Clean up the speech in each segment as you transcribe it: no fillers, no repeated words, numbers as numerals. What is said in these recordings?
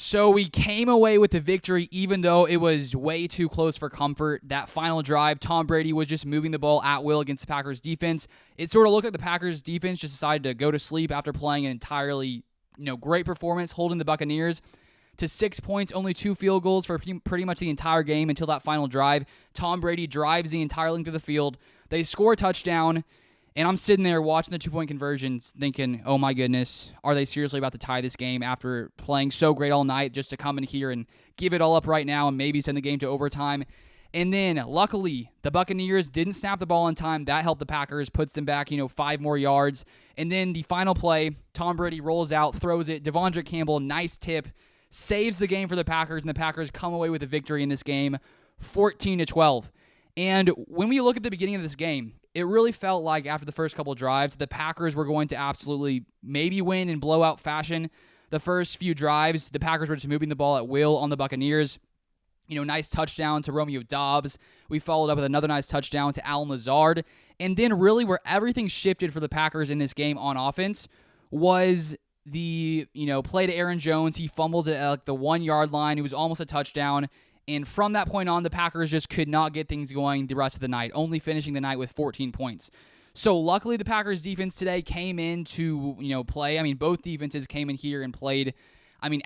So we came away with the victory, even though it was way too close for comfort. That final drive, Tom Brady was just moving the ball at will against the Packers defense. It sort of looked like the Packers defense just decided to go to sleep after playing an entirely, great performance, holding the Buccaneers to 6 points, only 2 field goals for pretty much the entire game until that final drive. Tom Brady drives the entire length of the field. They score a touchdown. And I'm sitting there watching the 2-point conversions thinking, oh my goodness, are they seriously about to tie this game after playing so great all night just to come in here and give it all up right now and maybe send the game to overtime? And then, luckily, the Buccaneers didn't snap the ball in time. That helped the Packers, puts them back, 5 more yards. And then the final play, Tom Brady rolls out, throws it. Devondre Campbell, nice tip, saves the game for the Packers, and the Packers come away with a victory in this game, 14-12. And when we look at the beginning of this game, it really felt like after the first couple drives, the Packers were going to absolutely maybe win in blowout fashion. The first few drives, the Packers were just moving the ball at will on the Buccaneers. Nice touchdown to Romeo Doubs. We followed up with another nice touchdown to Allen Lazard. And then really where everything shifted for the Packers in this game on offense was the, play to Aaron Jones. He fumbles it at the 1-yard line. It was almost a touchdown. And from that point on, the Packers just could not get things going the rest of the night, only finishing the night with 14 points. So luckily, the Packers defense today came in to, play. I mean, both defenses came in here and played,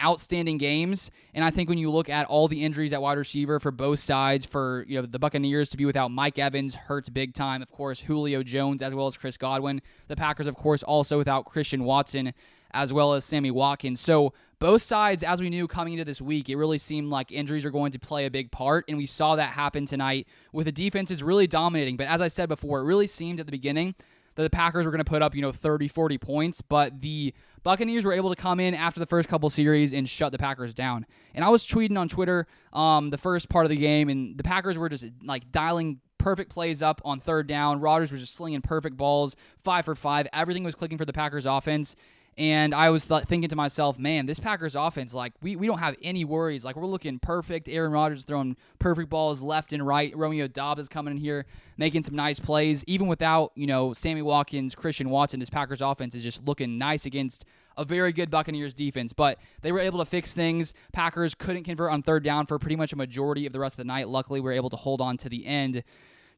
outstanding games. And I think when you look at all the injuries at wide receiver for both sides, for, the Buccaneers to be without Mike Evans hurts big time. Of course, Julio Jones as well as Chris Godwin. The Packers, of course, also without Christian Watson as well as Sammy Watkins. So both sides, as we knew coming into this week, it really seemed like injuries are going to play a big part, and we saw that happen tonight with the defenses really dominating. But as I said before, it really seemed at the beginning that the Packers were going to put up, 30, 40 points, but the Buccaneers were able to come in after the first couple series and shut the Packers down. And I was tweeting on Twitter the first part of the game, and the Packers were just dialing perfect plays up on third down. Rodgers was just slinging perfect balls, 5 for 5. Everything was clicking for the Packers offense. And I was thinking to myself, man, this Packers offense, we don't have any worries. We're looking perfect. Aaron Rodgers throwing perfect balls left and right. Romeo Doubs is coming in here, making some nice plays. Even without, Sammy Watkins, Christian Watson, this Packers offense is just looking nice against a very good Buccaneers defense. But they were able to fix things. Packers couldn't convert on third down for pretty much a majority of the rest of the night. Luckily, we were able to hold on to the end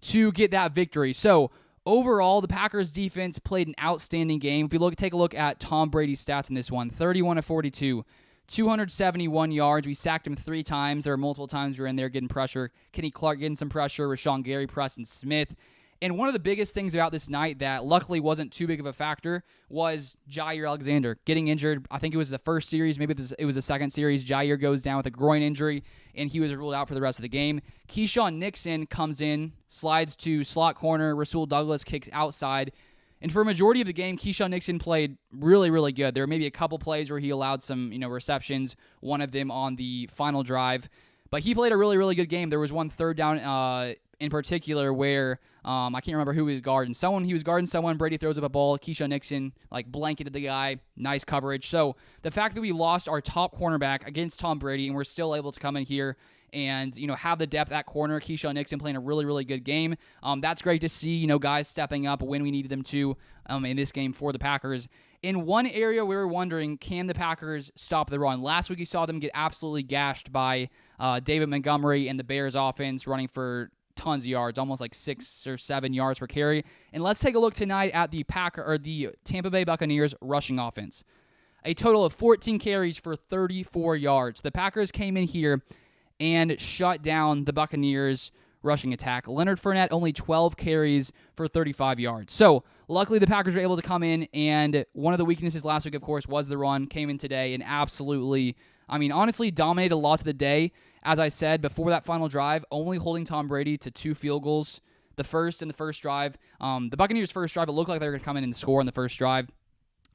to get that victory. So, overall, the Packers defense played an outstanding game. If you take a look at Tom Brady's stats in this one, 31-42, 271 yards. We sacked him 3 times. There were multiple times we were in there getting pressure. Kenny Clark getting some pressure. Rashawn Gary, Preston Smith. And one of the biggest things about this night that luckily wasn't too big of a factor was Jair Alexander getting injured. I think it was the first series, maybe it was the second series. Jair goes down with a groin injury, and he was ruled out for the rest of the game. Keyshawn Nixon comes in, slides to slot corner. Rasul Douglas kicks outside. And for a majority of the game, Keyshawn Nixon played really, really good. There were maybe a couple plays where he allowed some, receptions, one of them on the final drive. But he played a really, really good game. There was one third down in particular where I can't remember who he was guarding. He was guarding someone. Brady throws up a ball. Keyshawn Nixon blanketed the guy. Nice coverage. So the fact that we lost our top cornerback against Tom Brady and we're still able to come in here and have the depth at corner. Keyshawn Nixon playing a really, really good game. That's great to see. Guys stepping up when we needed them to in this game for the Packers. In one area we were wondering, can the Packers stop the run? Last week you saw them get absolutely gashed by David Montgomery and the Bears offense running for tons of yards, almost 6 or 7 yards per carry. And let's take a look tonight at the Tampa Bay Buccaneers rushing offense. A total of 14 carries for 34 yards. The Packers came in here and shut down the Buccaneers rushing attack. Leonard Fournette only 12 carries for 35 yards. So luckily the Packers were able to come in, and one of the weaknesses last week, of course, was the run. Came in today and absolutely, honestly dominated lots of the day. As I said, before that final drive, only holding Tom Brady to 2 field goals. The first drive. The Buccaneers' first drive, it looked like they were going to come in and score on the first drive.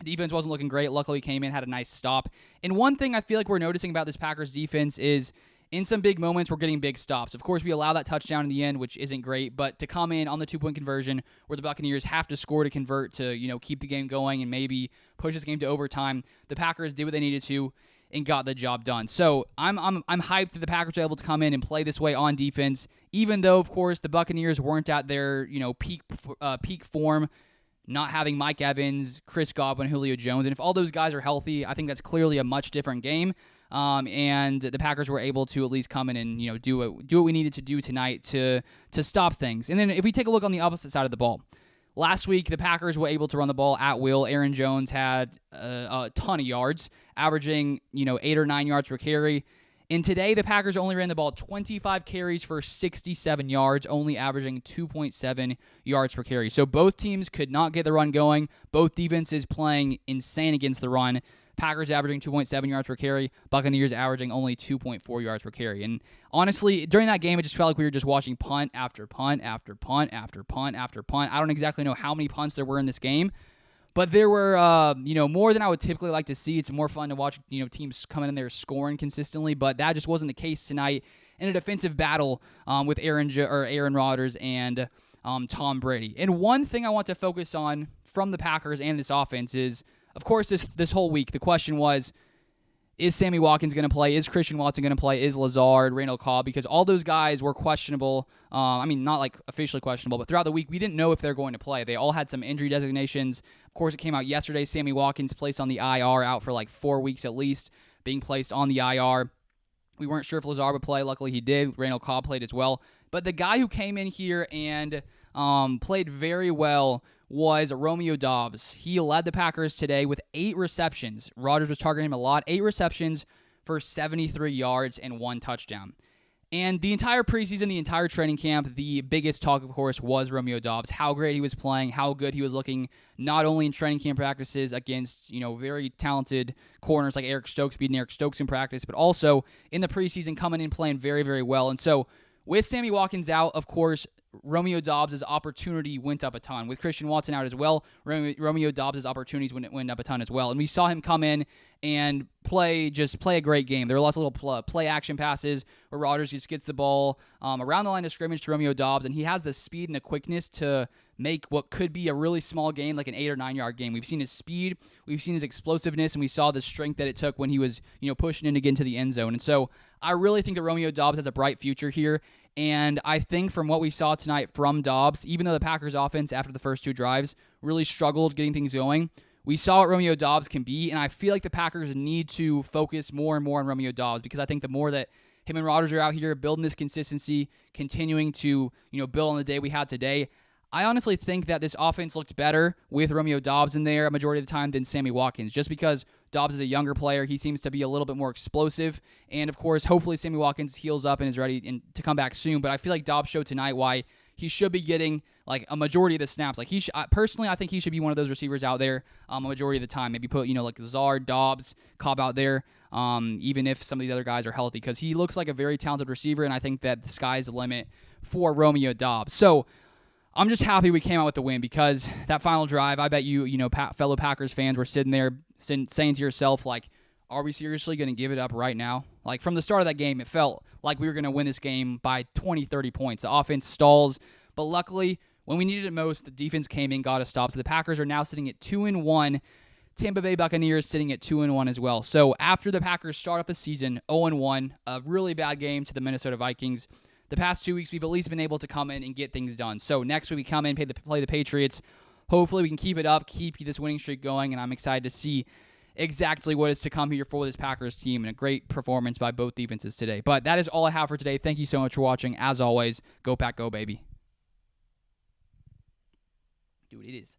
The defense wasn't looking great. Luckily, he came in, had a nice stop. And one thing I feel like we're noticing about this Packers defense is in some big moments, we're getting big stops. Of course, we allow that touchdown in the end, which isn't great, but to come in on the 2-point conversion where the Buccaneers have to score to convert to, keep the game going and maybe push this game to overtime, the Packers did what they needed to and got the job done. So I'm hyped that the Packers are able to come in and play this way on defense, even though, of course, the Buccaneers weren't at their, peak form, not having Mike Evans, Chris Godwin, Julio Jones. And if all those guys are healthy, I think that's clearly a much different game. and the Packers were able to at least come in and do what we needed to do tonight to stop things. And then if we take a look on the opposite side of the ball, last week the Packers were able to run the ball at will. Aaron Jones had a ton of yards, averaging 8 or 9 yards per carry. And today, the Packers only ran the ball 25 carries for 67 yards, only averaging 2.7 yards per carry. So both teams could not get the run going. Both defenses playing insane against the run. Packers averaging 2.7 yards per carry. Buccaneers averaging only 2.4 yards per carry. And honestly, during that game, it just felt like we were just watching punt after punt after punt after punt after punt. I don't exactly know how many punts there were in this game, but there were, more than I would typically like to see. It's more fun to watch, teams coming in there scoring consistently, but that just wasn't the case tonight in a defensive battle with Aaron Rodgers and Tom Brady. And one thing I want to focus on from the Packers and this offense is, of course, this whole week, the question was, is Sammy Watkins going to play? Is Christian Watson going to play? Is Lazard, Randall Cobb? Because all those guys were questionable. Not like officially questionable, but throughout the week, we didn't know if they're going to play. They all had some injury designations. Of course, it came out yesterday. Sammy Watkins placed on the IR, out for like 4 weeks at least, being placed on the IR. We weren't sure if Lazard would play. Luckily, he did. Randall Cobb played as well. But the guy who came in here and played very well was Romeo Doubs. He led the Packers today with 8 receptions. Rodgers was targeting him a lot. 8 receptions for 73 yards and 1 touchdown. And the entire preseason, the entire training camp, the biggest talk, of course, was Romeo Doubs. How great he was playing, how good he was looking, not only in training camp practices against, very talented corners like Eric Stokes, beating Eric Stokes in practice, but also in the preseason coming in playing very, very well. And so with Sammy Watkins out, of course, Romeo Doubs' opportunity went up a ton. With Christian Watson out as well, Romeo Doubs' opportunities went up a ton as well. And we saw him come in and play a great game. There were lots of little play action passes where Rodgers just gets the ball around the line of scrimmage to Romeo Doubs, and he has the speed and the quickness to make what could be a really small game like an 8 or 9 yard game. We've seen his speed, we've seen his explosiveness, and we saw the strength that it took when he was pushing in to get into the end zone. And so I really think that Romeo Doubs has a bright future here. And I think from what we saw tonight from Doubs, even though the Packers offense after the first 2 drives really struggled getting things going, we saw what Romeo Doubs can be, and I feel like the Packers need to focus more and more on Romeo Doubs, because I think the more that him and Rodgers are out here building this consistency, continuing to build on the day we had today, I honestly think that this offense looked better with Romeo Doubs in there a majority of the time than Sammy Watkins, just because Doubs is a younger player. He seems to be a little bit more explosive, and of course, hopefully Sammy Watkins heals up and is ready to come back soon, but I feel like Doubs showed tonight why he should be getting like a majority of the snaps. Like personally, I think he should be one of those receivers out there a majority of the time. Maybe put like Lazard, Doubs, Cobb out there, even if some of these other guys are healthy, because he looks like a very talented receiver, and I think that the sky's the limit for Romeo Doubs. So I'm just happy we came out with the win, because that final drive, I bet fellow Packers fans were sitting there saying to yourself, like, are we seriously going to give it up right now? Like, from the start of that game, it felt like we were going to win this game by 20, 30 points. The offense stalls, but luckily, when we needed it most, the defense came in, got a stop. So the Packers are now sitting at 2-1. Tampa Bay Buccaneers sitting at 2-1 as well. So after the Packers start off the season 0-1, a really bad game to the Minnesota Vikings, the past 2 weeks we've at least been able to come in and get things done. So next week we come in, play the Patriots. Hopefully we can keep it up, keep this winning streak going, and I'm excited to see exactly what is to come here for this Packers team, and a great performance by both defenses today. But that is all I have for today. Thank you so much for watching. As always, go Pack, go baby. Dude, it is